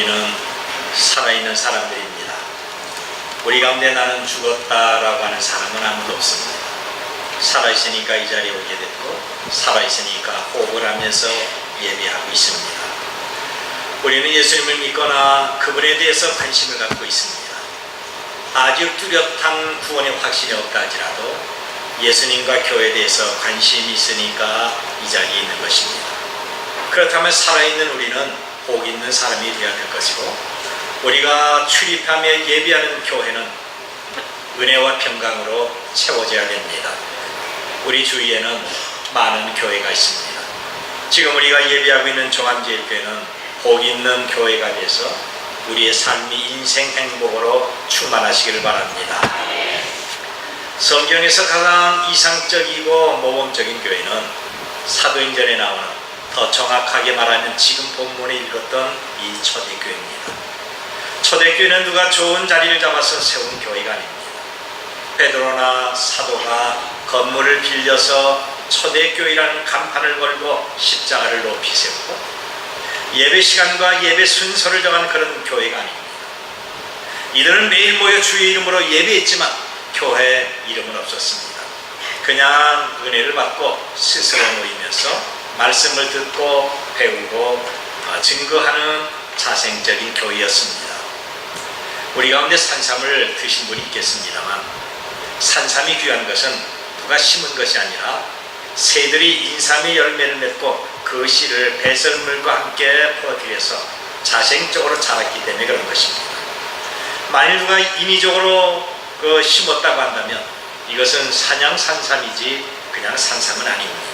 우리는 살아있는 사람들입니다. 우리 가운데 나는 죽었다라고 하는 사람은 아무도 없습니다. 살아있으니까 이 자리에 오게 됐고, 살아있으니까 호흡을 하면서 예배하고 있습니다. 우리는 예수님을 믿거나 그분에 대해서 관심을 갖고 있습니다. 아주 뚜렷한 구원의 확신이 없다 할지라도 예수님과 교회에 대해서 관심이 있으니까 이 자리에 있는 것입니다. 그렇다면 살아있는 우리는 복 있는 사람이 되어야 될 것이고, 우리가 출입하며 예배하는 교회는 은혜와 평강으로 채워져야 됩니다. 우리 주위에는 많은 교회가 있습니다. 지금 우리가 예배하고 있는 종암제일교회는 복 있는 교회가 돼서 우리의 삶이 인생 행복으로 충만하시기를 바랍니다. 성경에서 가장 이상적이고 모범적인 교회는 사도행전에 나오는, 더 정확하게 말하면 지금 본문에 읽었던 이 초대교회입니다. 초대교회는 누가 좋은 자리를 잡아서 세운 교회가 아닙니다. 베드로나 사도가 건물을 빌려서 초대교회라는 간판을 걸고 십자가를 높이 세우고 예배 시간과 예배 순서를 정한 그런 교회가 아닙니다. 이들은 매일 모여 주의 이름으로 예배했지만 교회 이름은 없었습니다. 그냥 은혜를 받고 스스로 모이면서 말씀을 듣고 배우고 증거하는 자생적인 교회였습니다. 우리 가운데 산삼을 드신 분이 있겠습니다만, 산삼이 귀한 것은 누가 심은 것이 아니라 새들이 인삼의 열매를 맺고 그 씨를 배설물과 함께 퍼뜨려서 자생적으로 자랐기 때문에 그런 것입니다. 만일 누가 인위적으로 심었다고 한다면 이것은 사냥 산삼이지 그냥 산삼은 아닙니다.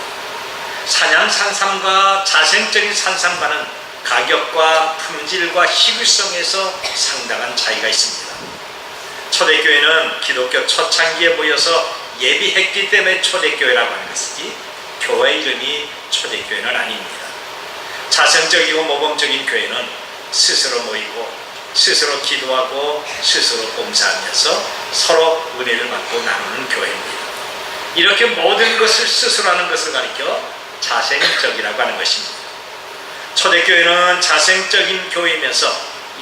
사냥 산삼과 자생적인 산삼과는 가격과 품질과 희귀성에서 상당한 차이가 있습니다. 초대교회는 기독교 초창기에 모여서 예비했기 때문에 초대교회라고 하는 것이지 교회 이름이 초대교회는 아닙니다. 자생적이고 모범적인 교회는 스스로 모이고 스스로 기도하고 스스로 봉사하면서 서로 은혜를 받고 나누는 교회입니다. 이렇게 모든 것을 스스로 하는 것을 가리켜 자생적이라고 하는 것입니다. 초대교회는 자생적인 교회이면서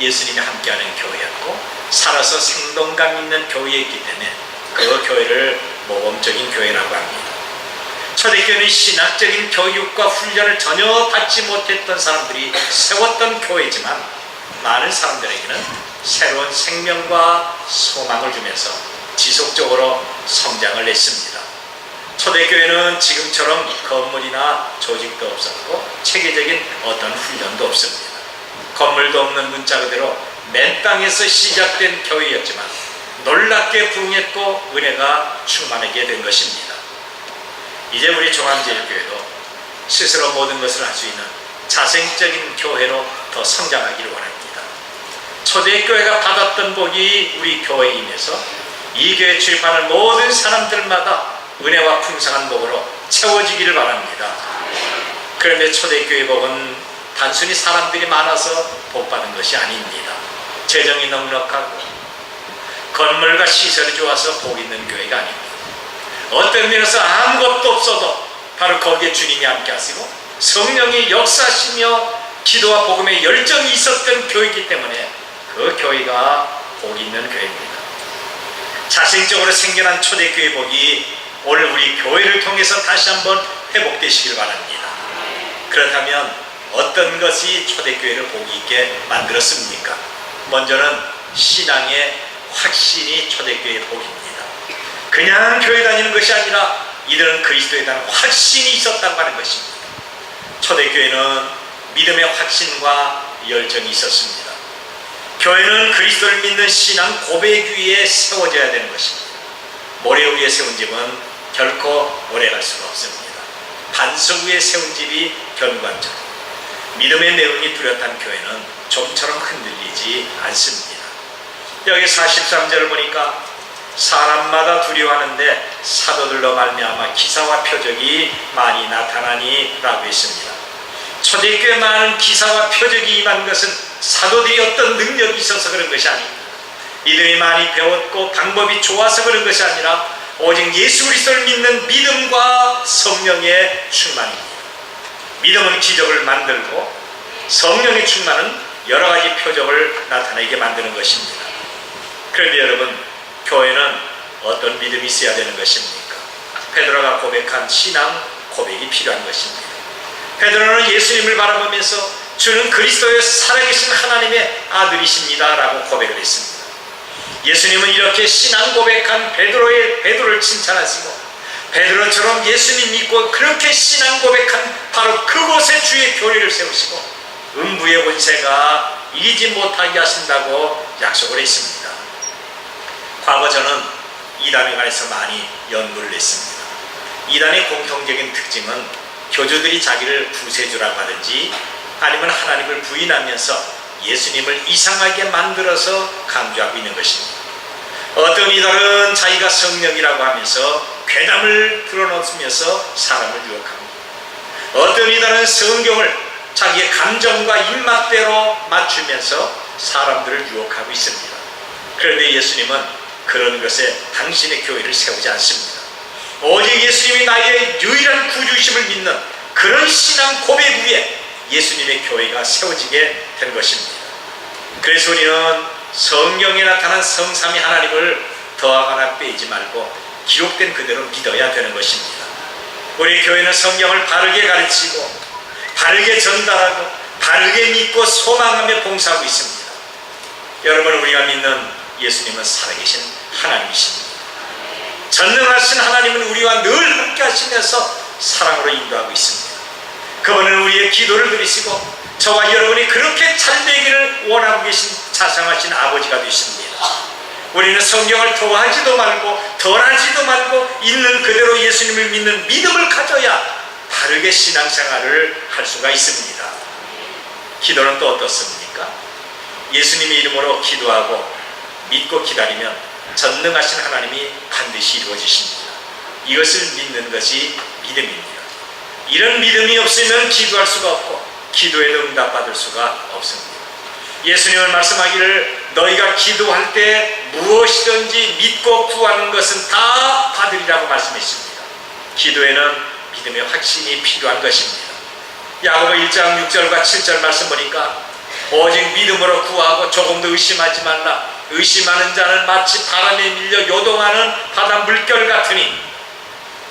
예수님이 함께하는 교회였고 살아서 생동감 있는 교회였기 때문에 그 교회를 모범적인 교회라고 합니다. 초대교회는 신학적인 교육과 훈련을 전혀 받지 못했던 사람들이 세웠던 교회지만 많은 사람들에게는 새로운 생명과 소망을 주면서 지속적으로 성장을 했습니다. 초대교회는 지금처럼 건물이나 조직도 없었고 체계적인 어떤 훈련도 없습니다. 건물도 없는 문자 그대로 맨 땅에서 시작된 교회였지만 놀랍게 부흥했고 은혜가 충만하게 된 것입니다. 이제 우리 종암제일교회도 스스로 모든 것을 할 수 있는 자생적인 교회로 더 성장하기를 원합니다. 초대교회가 받았던 복이 우리 교회에 임해서 이 교회 출입하는 모든 사람들마다 은혜와 풍성한 복으로 채워지기를 바랍니다. 그런데 초대교회 복은 단순히 사람들이 많아서 복받은 것이 아닙니다. 재정이 넉넉하고 건물과 시설이 좋아서 복 있는 교회가 아닙니다. 어떤 면에서 아무것도 없어도 바로 거기에 주님이 함께 하시고 성령이 역사하시며 기도와 복음에 열정이 있었던 교회이기 때문에 그 교회가 복 있는 교회입니다. 자생적으로 생겨난 초대교회 복이 오늘 우리 교회를 통해서 다시 한번 회복되시기를 바랍니다. 그렇다면 어떤 것이 초대교회를 복이 있게 만들었습니까? 먼저는 신앙의 확신이 초대교회의 복입니다. 그냥 교회 다니는 것이 아니라 이들은 그리스도에 대한 확신이 있었다고 하는 것입니다. 초대교회는 믿음의 확신과 열정이 있었습니다. 교회는 그리스도를 믿는 신앙 고백 위에 세워져야 되는 것입니다. 모래 위에 세운 집은 결코 오래갈 수가 없습니다. 반석 위에 세운 집이 견고한처럼 믿음의 내용이 뚜렷한 교회는 좀처럼 흔들리지 않습니다. 여기 43절을 보니까 사람마다 두려워하는데 사도들로 말미암아 기사와 표적이 많이 나타나니 라고 했습니다. 초대교회 많은 기사와 표적이 임한 것은 사도들이 어떤 능력이 있어서 그런 것이 아닙니다. 이들이 많이 배웠고 방법이 좋아서 그런 것이 아니라 오직 예수 그리스도를 믿는 믿음과 성령의 충만입니다. 믿음은 기적을 만들고 성령의 충만은 여러 가지 표적을 나타내게 만드는 것입니다. 그런데 여러분, 교회는 어떤 믿음이 있어야 되는 것입니까? 베드로가 고백한 신앙 고백이 필요한 것입니다. 베드로는 예수님을 바라보면서 주는 그리스도의 살아계신 하나님의 아들이십니다 라고 고백을 했습니다. 예수님은 이렇게 신앙 고백한 베드로를 칭찬하시고, 베드로처럼 예수님 믿고 그렇게 신앙 고백한 바로 그곳에 주의 교회를 세우시고 음부의 권세가 이기지 못하게 하신다고 약속을 했습니다. 과거 저는 이단에 관해서 많이 연구를 했습니다. 이단의 공통적인 특징은 교주들이 자기를 구세주라고 하든지 아니면 하나님을 부인하면서 예수님을 이상하게 만들어서 강조하고 있는 것입니다. 어떤 이들은 자기가 성령이라고 하면서 괴담을 드러놓으면서 사람을 유혹합니다. 어떤 이들은 성경을 자기의 감정과 입맛대로 맞추면서 사람들을 유혹하고 있습니다. 그런데 예수님은 그런 것에 당신의 교회를 세우지 않습니다. 오직 예수님이 나의 유일한 구주이심을 믿는 그런 신앙 고백 위에 예수님의 교회가 세워지게 된 것입니다. 그래서 우리는 성경에 나타난 성삼위 하나님을 더하거나 빼지 말고 기록된 그대로 믿어야 되는 것입니다. 우리 교회는 성경을 바르게 가르치고 바르게 전달하고 바르게 믿고 소망하며 봉사하고 있습니다. 여러분, 우리가 믿는 예수님은 살아계신 하나님이십니다. 전능하신 하나님은 우리와 늘 함께 하시면서 사랑으로 인도하고 있습니다. 그분은 우리의 기도를 들으시고 저와 여러분이 그렇게 잘되기를 원하고 계신 자상하신 아버지가 되십니다. 우리는 성경을 더하지도 말고 덜하지도 말고 있는 그대로 예수님을 믿는 믿음을 가져야 바르게 신앙생활을 할 수가 있습니다. 기도는 또 어떻습니까? 예수님의 이름으로 기도하고 믿고 기다리면 전능하신 하나님이 반드시 이루어지십니다. 이것을 믿는 것이 믿음입니다. 이런 믿음이 없으면 기도할 수가 없고 기도에도 응답받을 수가 없습니다. 예수님은 말씀하기를 너희가 기도할 때 무엇이든지 믿고 구하는 것은 다 받으리라고 말씀했습니다. 기도에는 믿음의 확신이 필요한 것입니다. 야고보 1장 6절과 7절 말씀 보니까 오직 믿음으로 구하고 조금도 의심하지 말라. 의심하는 자는 마치 바람에 밀려 요동하는 바다 물결 같으니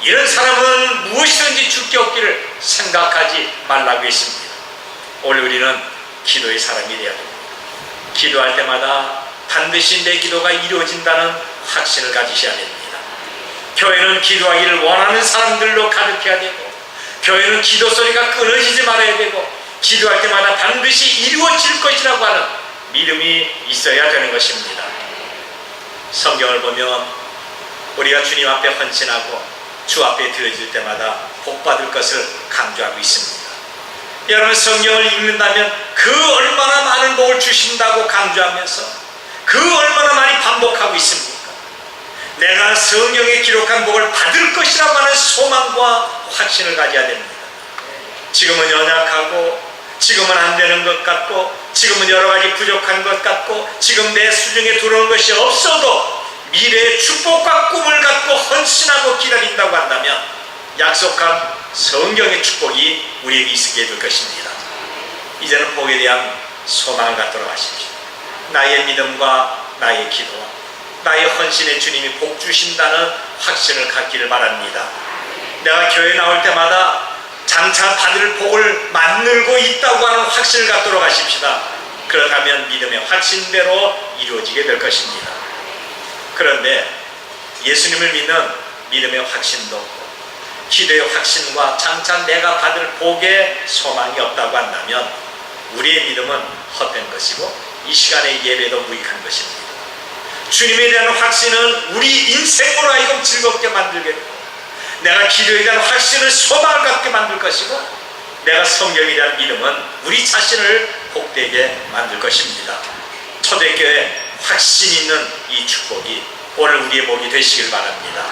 이런 사람은 무엇이든지 줄 게 없기를 생각하지 말라고 했습니다. 오늘 우리는 기도의 사람이 되어야 됩니다. 기도할 때마다 반드시 내 기도가 이루어진다는 확신을 가지셔야 됩니다. 교회는 기도하기를 원하는 사람들로 가득해야 되고 교회는 기도 소리가 끊어지지 말아야 되고 기도할 때마다 반드시 이루어질 것이라고 하는 믿음이 있어야 되는 것입니다. 성경을 보면 우리가 주님 앞에 헌신하고 주 앞에 드려질 때마다 복받을 것을 강조하고 있습니다. 여러분, 성경을 읽는다면 그 얼마나 많은 복을 주신다고 강조하면서 그 얼마나 많이 반복하고 있습니까? 내가 성경에 기록한 복을 받을 것이라고 하는 소망과 확신을 가져야 됩니다. 지금은 연약하고 지금은 안 되는 것 같고 지금은 여러 가지 부족한 것 같고 지금 내 수중에 들어온 것이 없어도 미래의 축복과 꿈을 갖고 헌신하고 기다린다고 한다면 약속한 성경의 축복이 우리에게 있게 될 것입니다. 이제는 복에 대한 소망을 갖도록 하십시오. 나의 믿음과 나의 기도와 나의 헌신에 주님이 복 주신다는 확신을 갖기를 바랍니다. 내가 교회 나올 때마다 장차 받을 복을 만들고 있다고 하는 확신을 갖도록 하십시다. 그렇다면 믿음의 확신대로 이루어지게 될 것입니다. 그런데 예수님을 믿는 믿음의 확신도 없고 기도의 확신과 장차 내가 받을 복의 소망이 없다고 한다면 우리의 믿음은 헛된 것이고 이 시간의 예배도 무익한 것입니다. 주님에 대한 확신은 우리 인생으로 하여금 즐겁게 만들겠고 내가 기도에 대한 확신을 소망을 갖게 만들 것이고 내가 성경에 대한 믿음은 우리 자신을 복되게 만들 것입니다. 초대교회 확신 있는 이 축복이 오늘 우리의 복이 되시길 바랍니다.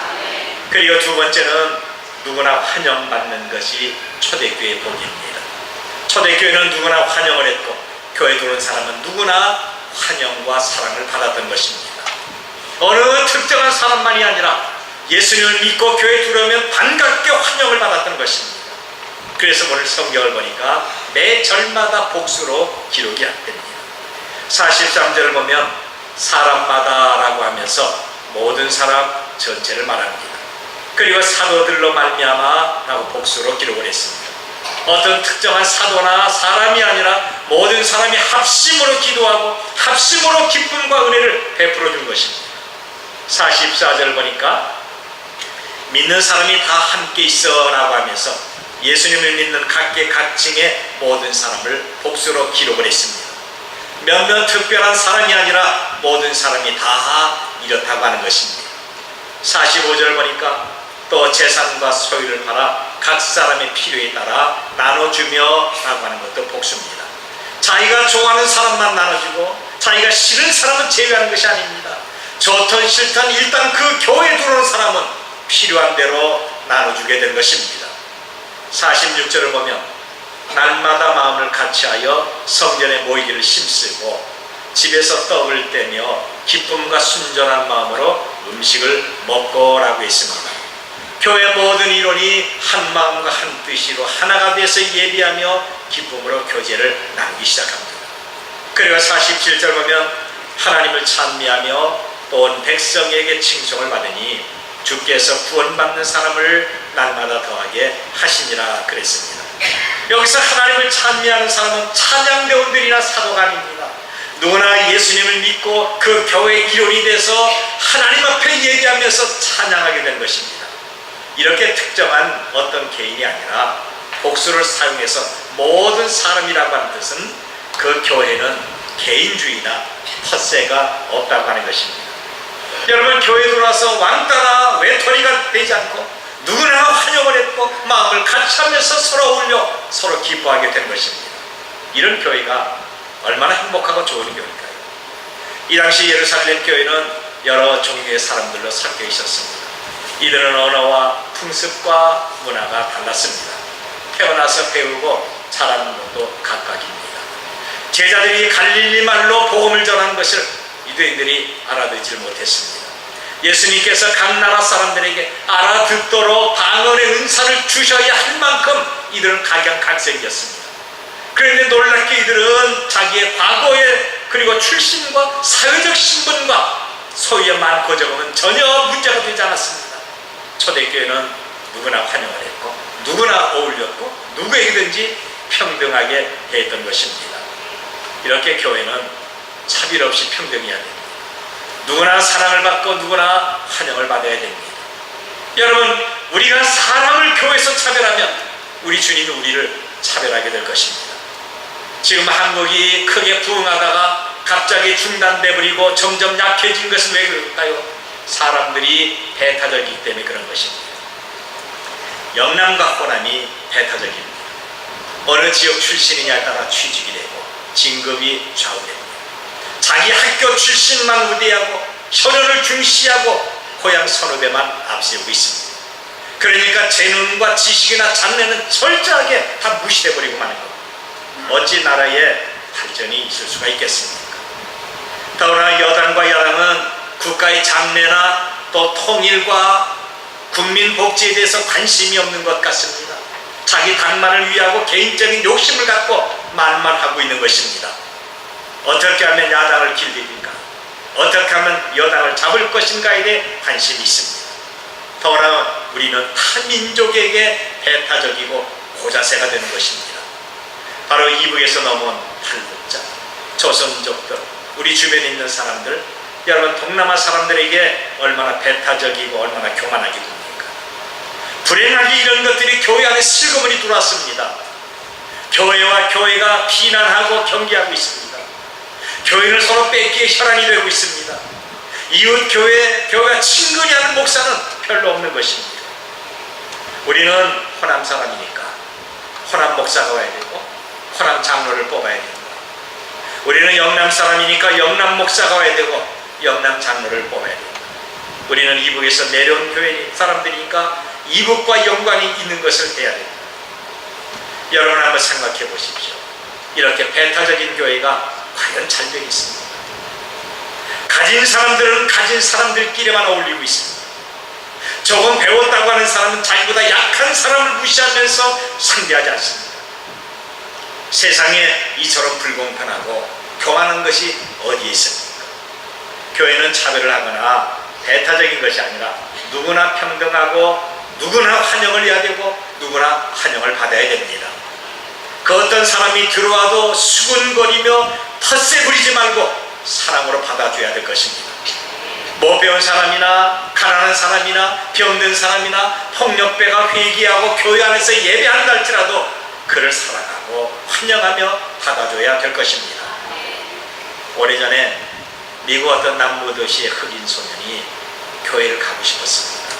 그리고 두 번째는 누구나 환영받는 것이 초대교회의 복입니다. 초대교회는 누구나 환영을 했고 교회 들어온 사람은 누구나 환영과 사랑을 받았던 것입니다. 어느 특정한 사람만이 아니라 예수님을 믿고 교회에 들어오면 반갑게 환영을 받았던 것입니다. 그래서 오늘 성경을 보니까 매 절마다 복수로 기록이 안 됩니다. 43절을 보면 사람마다라고 하면서 모든 사람 전체를 말합니다. 그리고 사도들로 말미암아라고 복수로 기록을 했습니다. 어떤 특정한 사도나 사람이 아니라 모든 사람이 합심으로 기도하고 합심으로 기쁨과 은혜를 베풀어 준 것입니다. 44절 보니까 믿는 사람이 다 함께 있어 라고 하면서 예수님을 믿는 각계각층의 모든 사람을 복수로 기록을 했습니다. 몇몇 특별한 사람이 아니라 모든 사람이 다 이렇다고 하는 것입니다. 45절 보니까 또 재산과 소유를 팔아 각 사람의 필요에 따라 나눠주며 라고 하는 것도 복수입니다. 자기가 좋아하는 사람만 나눠주고 자기가 싫은 사람은 제외하는 것이 아닙니다. 좋든 싫든 일단 그 교회에 들어오는 사람은 필요한 대로 나눠주게 된 것입니다. 46절을 보면 날마다 마음을 같이하여 성전에 모이기를 힘쓰고 집에서 떡을 떼며 기쁨과 순전한 마음으로 음식을 먹고라고 했습니다. 교회 모든 일원이 한 마음과 한 뜻으로 하나가 돼서 예비하며 기쁨으로 교제를 나누기 시작합니다. 그리고 47절 보면 하나님을 찬미하며 또 온 백성에게 칭송을 받으니 주께서 구원받는 사람을 날마다 더하게 하시니라 그랬습니다. 여기서 하나님을 찬미하는 사람은 찬양대원들이나 사도가 아닙니다. 누구나 예수님을 믿고 그 교회의 일원이 돼서 하나님 앞에 예배하면서 찬양하게 된 것입니다. 이렇게 특정한 어떤 개인이 아니라 복수를 사용해서 모든 사람이라고 하는 뜻은 그 교회는 개인주의나 텃세가 없다고 하는 것입니다. 여러분, 교회에 들어와서 왕따나 외톨이가 되지 않고 누구나 환영을 했고 마음을 같이 하면서 서로 어울려 서로 기뻐하게 된 것입니다. 이런 교회가 얼마나 행복하고 좋은 교회일까요? 이 당시 예루살렘 교회는 여러 종류의 사람들로 섞여 있었습니다. 이들은 언어와 풍습과 문화가 달랐습니다. 태어나서 배우고 자라는 것도 각각입니다. 제자들이 갈릴리 말로 복음을 전한 것을 유대인들이 알아듣지 못했습니다. 예수님께서 각 나라 사람들에게 알아듣도록 방언의 은사를 주셔야 할 만큼 이들은 각양각색이었습니다. 그런데 놀랍게 이들은 자기의 과거의 그리고 출신과 사회적 신분과 소유의 많고 적음은 전혀 문제가 되지 않았습니다. 초대교회는 누구나 환영을 했고 누구나 어울렸고 누구에게든지 평등하게 했던 것입니다. 이렇게 교회는 차별 없이 평등해야 됩니다. 누구나 사랑을 받고 누구나 환영을 받아야 됩니다. 여러분, 우리가 사람을 교회에서 차별하면 우리 주님이 우리를 차별하게 될 것입니다. 지금 한국이 크게 부흥하다가 갑자기 중단돼버리고 점점 약해진 것은 왜 그럴까요? 사람들이 배타적이기 때문에 그런 것입니다. 영남과 호남이 배타적입니다. 어느 지역 출신이냐에 따라 취직이 되고 진급이 좌우됩니다. 자기 학교 출신만 우대하고 혈연을 중시하고 고향 선후배만 앞세우고 있습니다. 그러니까 재능과 지식이나 장래는 철저하게 다 무시해버리고 마는 겁니다. 어찌 나라에 발전이 있을 수가 있겠습니까? 더구나 여당과 야당은 국가의 장래나 또 통일과 국민 복지에 대해서 관심이 없는 것 같습니다. 자기 당만을 위하고 개인적인 욕심을 갖고 말만 하고 있는 것입니다. 어떻게 하면 야당을 길들일까? 어떻게 하면 여당을 잡을 것인가에 대해 관심이 있습니다. 더구나 우리는 타민족에게 배타적이고 고자세가 되는 것입니다. 바로 이북에서 넘어온 탈북자, 조선족들, 우리 주변에 있는 사람들, 여러분 동남아 사람들에게 얼마나 배타적이고 얼마나 교만하게 됩니까? 불행하게 이런 것들이 교회 안에 슬그머니 들어왔습니다. 교회와 교회가 비난하고 경계하고 있습니다. 교회를 서로 뺏기에 혈안이 되고 있습니다. 이웃 교회가 친근히 하는 목사는 별로 없는 것입니다. 우리는 호남 사람이니까 호남 목사가 와야 되고 호남 장로를 뽑아야 됩니다. 우리는 영남 사람이니까 영남 목사가 와야 되고 영남 장로를 뽑아야 됩니다. 우리는 이북에서 내려온 교회 사람들이니까 이북과 연관이 있는 것을 해야 됩니다. 여러분 한번 생각해 보십시오. 이렇게 배타적인 교회가 과연 잘 되겠습니까? 가진 사람들은 가진 사람들끼리만 어울리고 있습니다. 조금 배웠다고 하는 사람은 자기보다 약한 사람을 무시하면서 상대하지 않습니다. 세상에 이처럼 불공평하고 교만한 것이 어디에 있습니까? 교회는 차별을 하거나 배타적인 것이 아니라 누구나 평등하고 누구나 환영을 해야 되고 누구나 환영을 받아야 됩니다. 그 어떤 사람이 들어와도 수군거리며 텃세 부리지 말고 사랑으로 받아줘야 될 것입니다. 못 배운 사람이나 가난한 사람이나 병든 사람이나 폭력배가 회개하고 교회 안에서 예배한다 할지라도 그를 사랑하고 환영하며 받아줘야 될 것입니다. 오래전에 미국 어떤 남부도시의 흑인 소년이 교회를 가고 싶었습니다.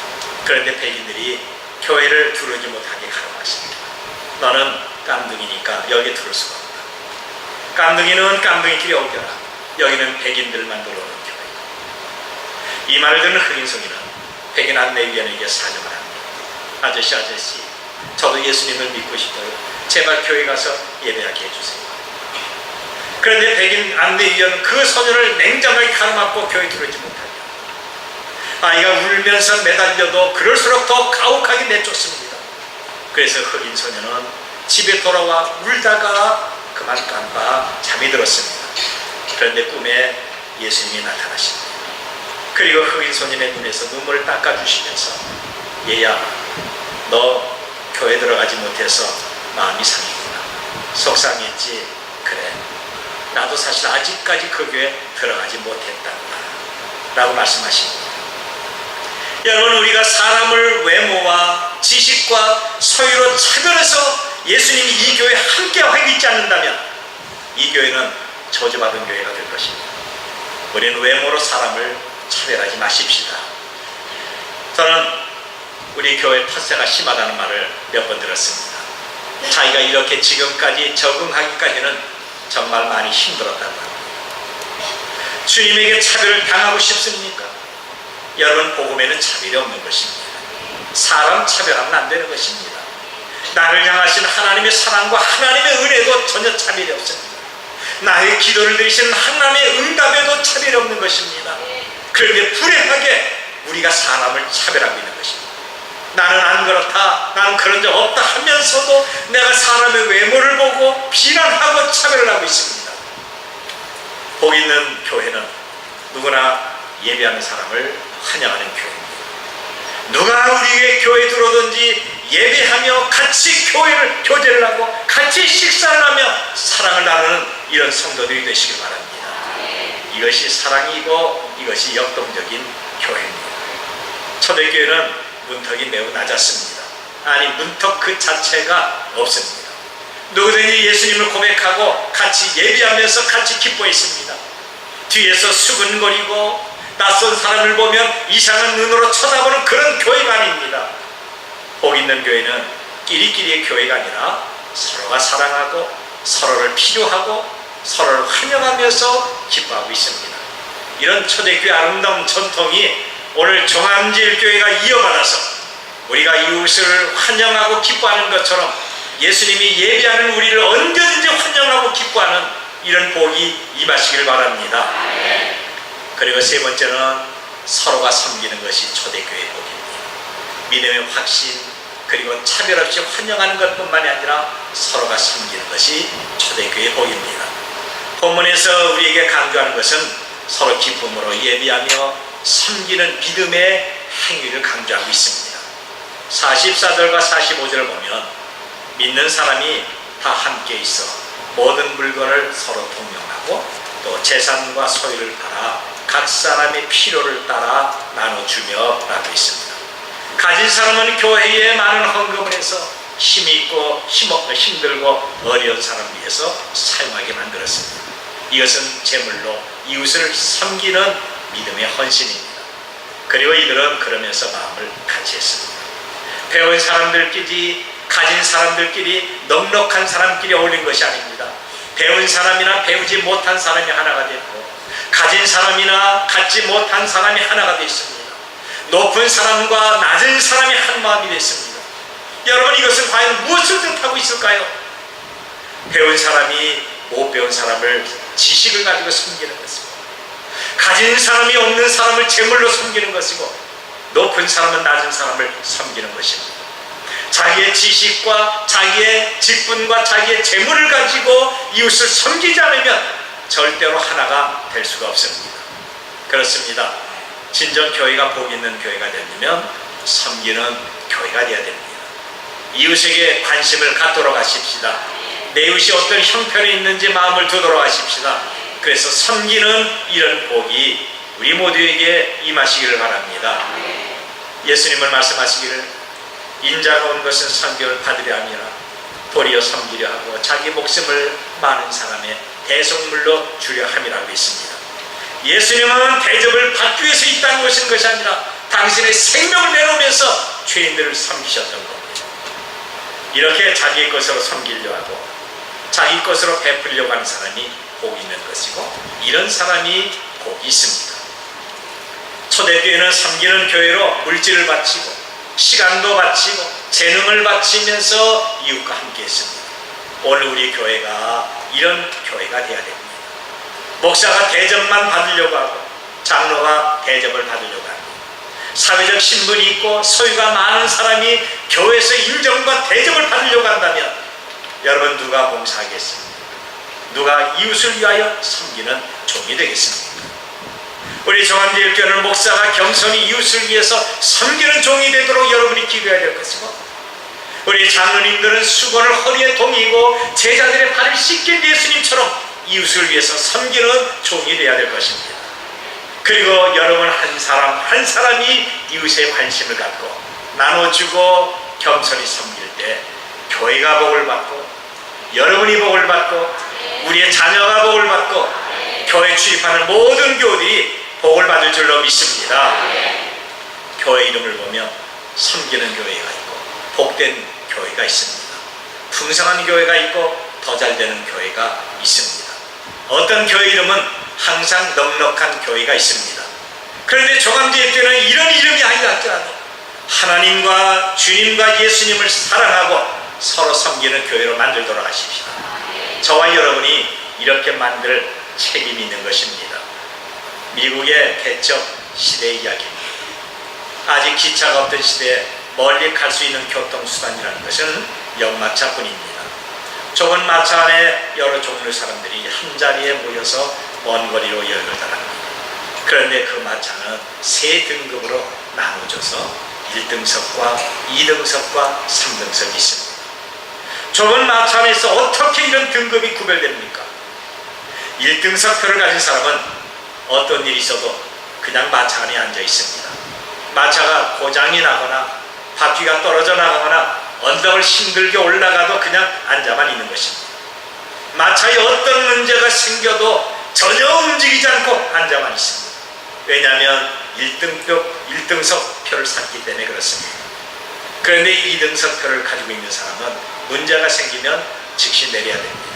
그런데 백인들이 교회를 들어오지 못하게 가로막습니다. 너는 깜둥이니까 여기에 들어올 수가 없다. 깜둥이는 깜둥이끼리 옮겨라. 여기는 백인들만 들어오는 교회. 이 말을 듣는 흑인 소년은 백인 안내위원에게 사정을 합니다. 아저씨 저도 예수님을 믿고 싶어요. 제발 교회 가서 예배하게 해주세요. 그런데 백인 안내위원은 그 소년을 냉정하게 가로막고 교회 들어오지 못합니다. 아이가 울면서 매달려도 그럴수록 더 가혹하게 내쫓습니다. 그래서 흑인 소년은 집에 돌아와 울다가 그만 깜빡 잠이 들었습니다. 그런데 꿈에 예수님이 나타나십니다. 그리고 흑인 소년의 눈에서 눈물을 닦아주시면서 얘야, 너 교회 들어가지 못해서 마음이 상했구나. 속상했지? 그래, 나도 사실 아직까지 그 교회 들어가지 못했단다 라고 말씀하십니다. 여러분, 우리가 사람을 외모와 지식과 소유로 차별해서 예수님이 이 교회에 함께하고 있지 않는다면 이 교회는 저주받은 교회가 될 것입니다. 우리는 외모로 사람을 차별하지 마십시다. 저는 우리 교회 텃세가 심하다는 말을 몇 번 들었습니다. 자기가 이렇게 지금까지 적응하기까지는 정말 많이 힘들었다고 합니다. 주님에게 차별을 당하고 싶습니까? 여러분, 복음에는 차별이 없는 것입니다. 사람 차별하면 안 되는 것입니다. 나를 향하신 하나님의 사랑과 하나님의 은혜도 전혀 차별이 없습니다. 나의 기도를 들으시는 하나님의 응답에도 차별이 없는 것입니다. 그런데 불행하게 우리가 사람을 차별하고 있는 것입니다. 나는 안 그렇다, 나는 그런 적 없다 하면서도 내가 사람의 외모를 보고 비난하고 차별을 하고 있습니다. 복 있는 교회는 누구나 예배하는 사람을 환영하는 교회입니다. 누가 우리의 교회에 들어오든지 예배하며 같이 교제를 하고 같이 식사를 하며 사랑을 나누는 이런 성도들이 되시길 바랍니다. 이것이 사랑이고 이것이 역동적인 교회입니다. 초대교회는 문턱이 매우 낮았습니다. 아니, 문턱 그 자체가 없습니다. 누구든지 예수님을 고백하고 같이 예배하면서 같이 기뻐했습니다. 뒤에서 수근거리고 낯선 사람을 보면 이상한 눈으로 쳐다보는 그런 교회가 아닙니다. 복 있는 교회는 끼리끼리의 교회가 아니라 서로가 사랑하고 서로를 필요하고 서로를 환영하면서 기뻐하고 있습니다. 이런 초대교회 아름다운 전통이 오늘 종암제일교회가 이어받아서 우리가 이웃을 환영하고 기뻐하는 것처럼 예수님이 예배하는 우리를 언제든지 환영하고 기뻐하는 이런 복이 임하시기를 바랍니다. 그리고 세 번째는 서로가 섬기는 것이 초대교회의 복입니다. 믿음의 확신, 그리고 차별 없이 환영하는 것뿐만이 아니라 서로가 섬기는 것이 초대교회의 복입니다. 본문에서 우리에게 강조하는 것은 서로 기쁨으로 예비하며 섬기는 믿음의 행위를 강조하고 있습니다. 44절과 45절을 보면 믿는 사람이 다 함께 있어 모든 물건을 서로 동용하고 또 재산과 소유를 따라 각 사람의 필요를 따라 나눠주며 라고 있습니다. 가진 사람은 교회에 많은 헌금을 해서 힘있고 힘들고 어려운 사람을 위해서 사용하게 만들었습니다. 이것은 제물로 이웃을 섬기는 믿음의 헌신입니다. 그리고 이들은 그러면서 마음을 같이 했습니다. 배운 사람들끼리, 가진 사람들끼리, 넉넉한 사람끼리 어울린 것이 아닙니다. 배운 사람이나 배우지 못한 사람이 하나가 됐고 가진 사람이나 갖지 못한 사람이 하나가 됐습니다. 높은 사람과 낮은 사람이 한 마음이 됐습니다. 여러분, 이것은 과연 무엇을 뜻하고 있을까요? 배운 사람이 못 배운 사람을 지식을 가지고 섬기는 것입니다. 가진 사람이 없는 사람을 제물로 섬기는 것이고 높은 사람은 낮은 사람을 섬기는 것입니다. 자기의 지식과 자기의 직분과 자기의 재물을 가지고 이웃을 섬기지 않으면 절대로 하나가 될 수가 없습니다. 그렇습니다. 진정 교회가 복 있는 교회가 되려면 섬기는 교회가 되어야 됩니다. 이웃에게 관심을 갖도록 하십시다. 내 이웃이 어떤 형편이 있는지 마음을 두도록 하십시다. 그래서 섬기는 이런 복이 우리 모두에게 임하시기를 바랍니다. 예수님은 말씀하시기를 인자가 온 것은 섬김을 받으려 함이라 도리어 섬기려 하고 자기 목숨을 많은 사람의 대속물로 주려 함이라고 했습니다. 예수님은 대접을 받기 위해서 이 땅에 오신 것이 아니라 당신의 생명을 내놓으면서 죄인들을 섬기셨던 겁니다. 이렇게 자기 것으로 섬기려 하고 자기 것으로 베풀려고 하는 사람이 복이 있는 것이고 이런 사람이 복이 있습니다. 초대교회는 섬기는 교회로 물질을 바치고 시간도 바치고 재능을 바치면서 이웃과 함께 했습니다. 오늘 우리 교회가 이런 교회가 되어야 됩니다. 목사가 대접만 받으려고 하고 장로가 대접을 받으려고 합니다. 사회적 신분이 있고 소유가 많은 사람이 교회에서 인정과 대접을 받으려고 한다면 여러분 누가 봉사하겠습니까? 누가 이웃을 위하여 섬기는 종이 되겠습니까? 우리 종암제일교회는 목사가 겸손히 이웃을 위해서 섬기는 종이 되도록 여러분이 기도해야 될 것이고 우리 장로님들은 수건을 허리에 동이고 제자들의 발을 씻긴 예수님처럼 이웃을 위해서 섬기는 종이 되어야 될 것입니다. 그리고 여러분 한 사람 한 사람이 이웃에 관심을 갖고 나눠주고 겸손히 섬길 때 교회가 복을 받고 여러분이 복을 받고 우리의 자녀가 복을 받고 교회 출입하는 모든 교우들이 복을 받을 줄로 믿습니다. 교회 이름을 보면 섬기는 교회가 있고 복된 교회가 있습니다. 풍성한 교회가 있고 더 잘되는 교회가 있습니다. 어떤 교회 이름은 항상 넉넉한 교회가 있습니다. 그런데 종암제일교회는 이런 이름이 아니라 할지라도 하나님과 주님과 예수님을 사랑하고 서로 섬기는 교회로 만들도록 하십시다. 저와 여러분이 이렇게 만들 책임이 있는 것입니다. 미국의 개척 시대의 이야기입니다. 아직 기차가 없던 시대에 멀리 갈 수 있는 교통수단이라는 것은 역마차뿐입니다. 좁은 마차 안에 여러 종류의 사람들이 한자리에 모여서 먼 거리로 여행을 떠납니다. 그런데 그 마차는 세 등급으로 나눠져서 1등석과 2등석과 3등석이 있습니다. 좁은 마차 안에서 어떻게 이런 등급이 구별됩니까? 1등석 표를 가진 사람은 어떤 일이 있어도 그냥 마차 안에 앉아 있습니다. 마차가 고장이 나거나 바퀴가 떨어져 나가거나 언덕을 힘들게 올라가도 그냥 앉아만 있는 것입니다. 마차에 어떤 문제가 생겨도 전혀 움직이지 않고 앉아만 있습니다. 왜냐하면 1등석 표를 샀기 때문에 그렇습니다. 그런데 2등석 표를 가지고 있는 사람은 문제가 생기면 즉시 내려야 됩니다.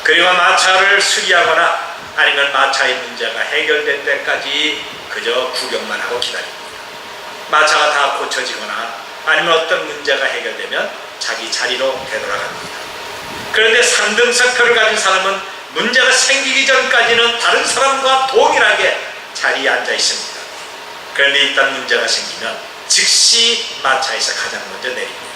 그리고 마차를 수리하거나 아니면 마차의 문제가 해결된 데까지 그저 구경만 하고 기다립니다. 마차가 다 고쳐지거나 아니면 어떤 문제가 해결되면 자기 자리로 되돌아갑니다. 그런데 3등석 표를 가진 사람은 문제가 생기기 전까지는 다른 사람과 동일하게 자리에 앉아 있습니다. 그런데 일단 문제가 생기면 즉시 마차에서 가장 먼저 내립니다.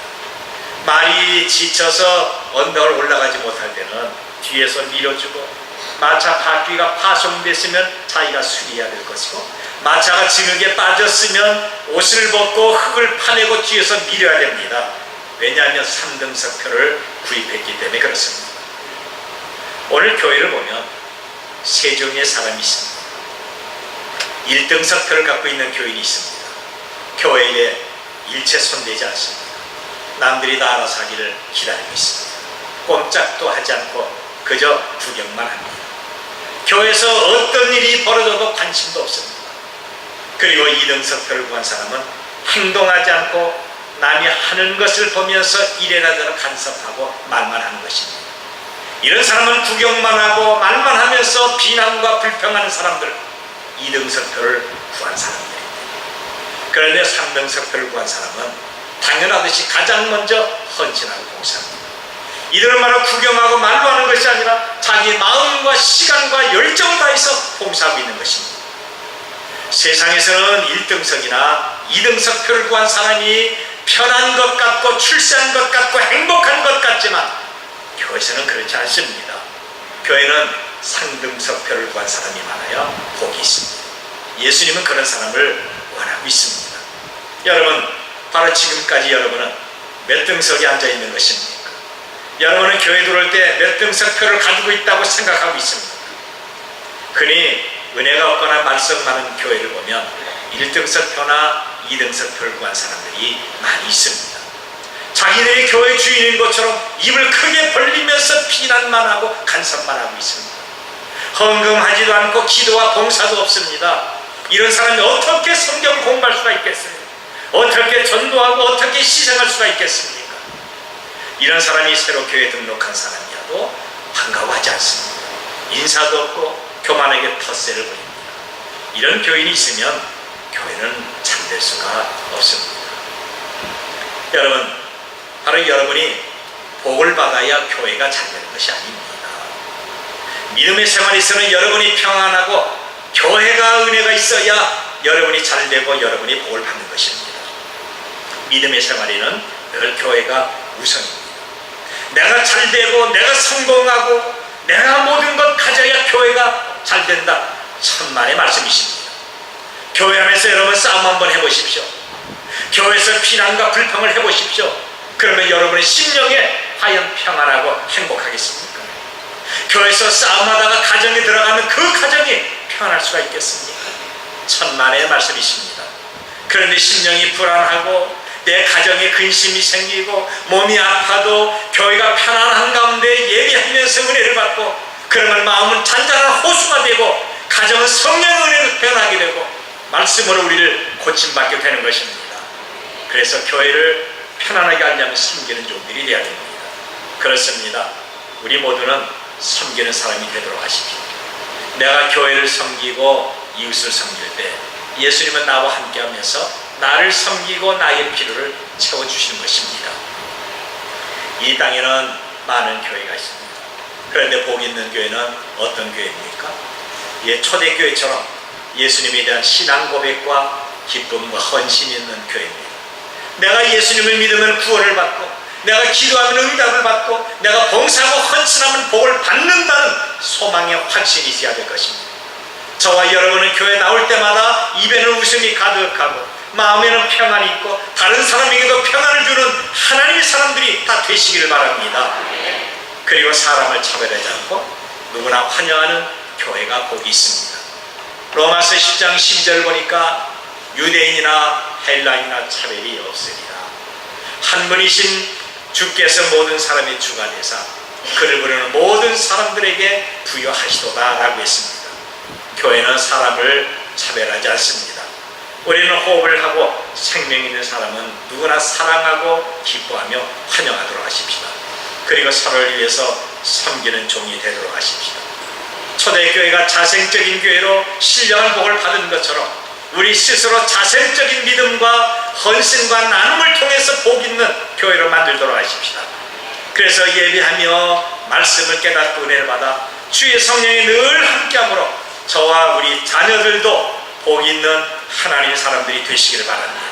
말이 지쳐서 언덕을 올라가지 못할 때는 뒤에서 밀어주고 마차 바퀴가 파손됐으면 자기가 수리해야 될 것이고 마차가 진흙에 빠졌으면 옷을 벗고 흙을 파내고 뒤에서 밀어야 됩니다. 왜냐하면 3등석 표를 구입했기 때문에 그렇습니다. 오늘 교회를 보면 세 종류의 사람이 있습니다. 1등석 표를 갖고 있는 교인이 있습니다. 교회에 일체 손대지 않습니다. 남들이 다 알아서 하기를 기다리고 있습니다. 꼼짝도 하지 않고 그저 구경만 합니다. 교회에서 어떤 일이 벌어져도 관심도 없습니다. 그리고 2등석 표를 구한 사람은 행동하지 않고 남이 하는 것을 보면서 이래라 저래라 간섭하고 말만 하는 것입니다. 이런 사람은 구경만 하고 말만 하면서 비난과 불평하는 사람들, 2등석 표를 구한 사람들입니다. 그런데 3등석 표를 구한 사람은 당연하듯이 가장 먼저 헌신하고 봉사합니다. 이들은 말로 구경하고 말로 하는 것이 아니라 자기 마음과 시간과 열정을 다해서 봉사하고 있는 것입니다. 세상에서는 1등석이나 2등석 표를 구한 사람이 편한 것 같고 출세한 것 같고 행복한 것 같지만 교회에서는 그렇지 않습니다. 교회는 상등석표를 구한 사람이 많아야 복이 있습니다. 예수님은 그런 사람을 원하고 있습니다. 여러분, 바로 지금까지 여러분은 몇 등석에 앉아 있는 것입니까? 여러분은 교회 들어올 때 몇 등석표를 가지고 있다고 생각하고 있습니다. 흔히 은혜가 없거나 말썽 많은 교회를 보면 1등석표나 2등석표를 구한 사람들이 많이 있습니다. 자기들이 교회 주인인 것처럼 입을 크게 벌리면서 비난만 하고 간섭만 하고 있습니다. 헌금하지도 않고 기도와 봉사도 없습니다. 이런 사람이 어떻게 성경 공부할 수가 있겠어요? 어떻게 전도하고 어떻게 희생할 수가 있겠습니까? 이런 사람이 새로 교회에 등록한 사람이라도 반가워하지 않습니다. 인사도 없고 교만에게 텃세를 부립니다. 이런 교인이 있으면 교회는 잠들 수가 없습니다. 여러분, 바로 여러분이 복을 받아야 교회가 잘 되는 것이 아닙니다. 믿음의 생활에서는 여러분이 평안하고 교회가 은혜가 있어야 여러분이 잘 되고 여러분이 복을 받는 것입니다. 믿음의 생활에는 늘 교회가 우선입니다. 내가 잘 되고 내가 성공하고 내가 모든 것 가져야 교회가 잘 된다. 천만의 말씀이십니다. 교회 안에서 여러분 싸움 한번 해보십시오. 교회에서 비난과 불평을 해보십시오. 그러면 여러분의 심령에 과연 평안하고 행복하겠습니까? 교회에서 싸움하다가 가정에 들어가면 그 가정이 평안할 수가 있겠습니까? 천만의 말씀이십니다. 그런데 심령이 불안하고 내 가정에 근심이 생기고 몸이 아파도 교회가 편안한 가운데 예배하면서 은혜를 받고 그러면 마음은 잔잔한 호수가 되고 가정은 성령의 은혜로 변하게 되고 말씀으로 우리를 고침받게 되는 것입니다. 그래서 교회를 편안하게 하려면 섬기는 종들이 되어야 됩니다. 그렇습니다. 우리 모두는 섬기는 사람이 되도록 하십시오. 내가 교회를 섬기고 이웃을 섬길 때 예수님은 나와 함께 하면서 나를 섬기고 나의 필요를 채워주시는 것입니다. 이 땅에는 많은 교회가 있습니다. 그런데 복 있는 교회는 어떤 교회입니까? 초대교회처럼 예수님에 대한 신앙 고백과 기쁨과 헌신이 있는 교회입니다. 내가 예수님을 믿으면 구원을 받고 내가 기도하면 응답을 받고 내가 봉사하고 헌신하면 복을 받는다는 소망의 확신이 있어야 될 것입니다. 저와 여러분은 교회 나올 때마다 입에는 웃음이 가득하고 마음에는 평안이 있고 다른 사람에게도 평안을 주는 하나님의 사람들이 다 되시기를 바랍니다. 그리고 사람을 차별하지 않고 누구나 환영하는 교회가 복이 있습니다. 로마서 10장 12절 보니까 유대인이나 헬라인이나 차별이 없으리라. 한 분이신 주께서 모든 사람의 주가 되사 그를 부르는 모든 사람들에게 부여하시도다 라고 했습니다. 교회는 사람을 차별하지 않습니다. 우리는 호흡을 하고 생명 있는 사람은 누구나 사랑하고 기뻐하며 환영하도록 하십시다. 그리고 서로를 위해서 섬기는 종이 되도록 하십시다. 초대교회가 자생적인 교회로 신령한 복을 받은 것처럼 우리 스스로 자생적인 믿음과 헌신과 나눔을 통해서 복 있는 교회로 만들도록 하십시다. 그래서 예배하며 말씀을 깨닫고 은혜를 받아 주의 성령이 늘 함께함으로 저와 우리 자녀들도 복 있는 하나님의 사람들이 되시기를 바랍니다.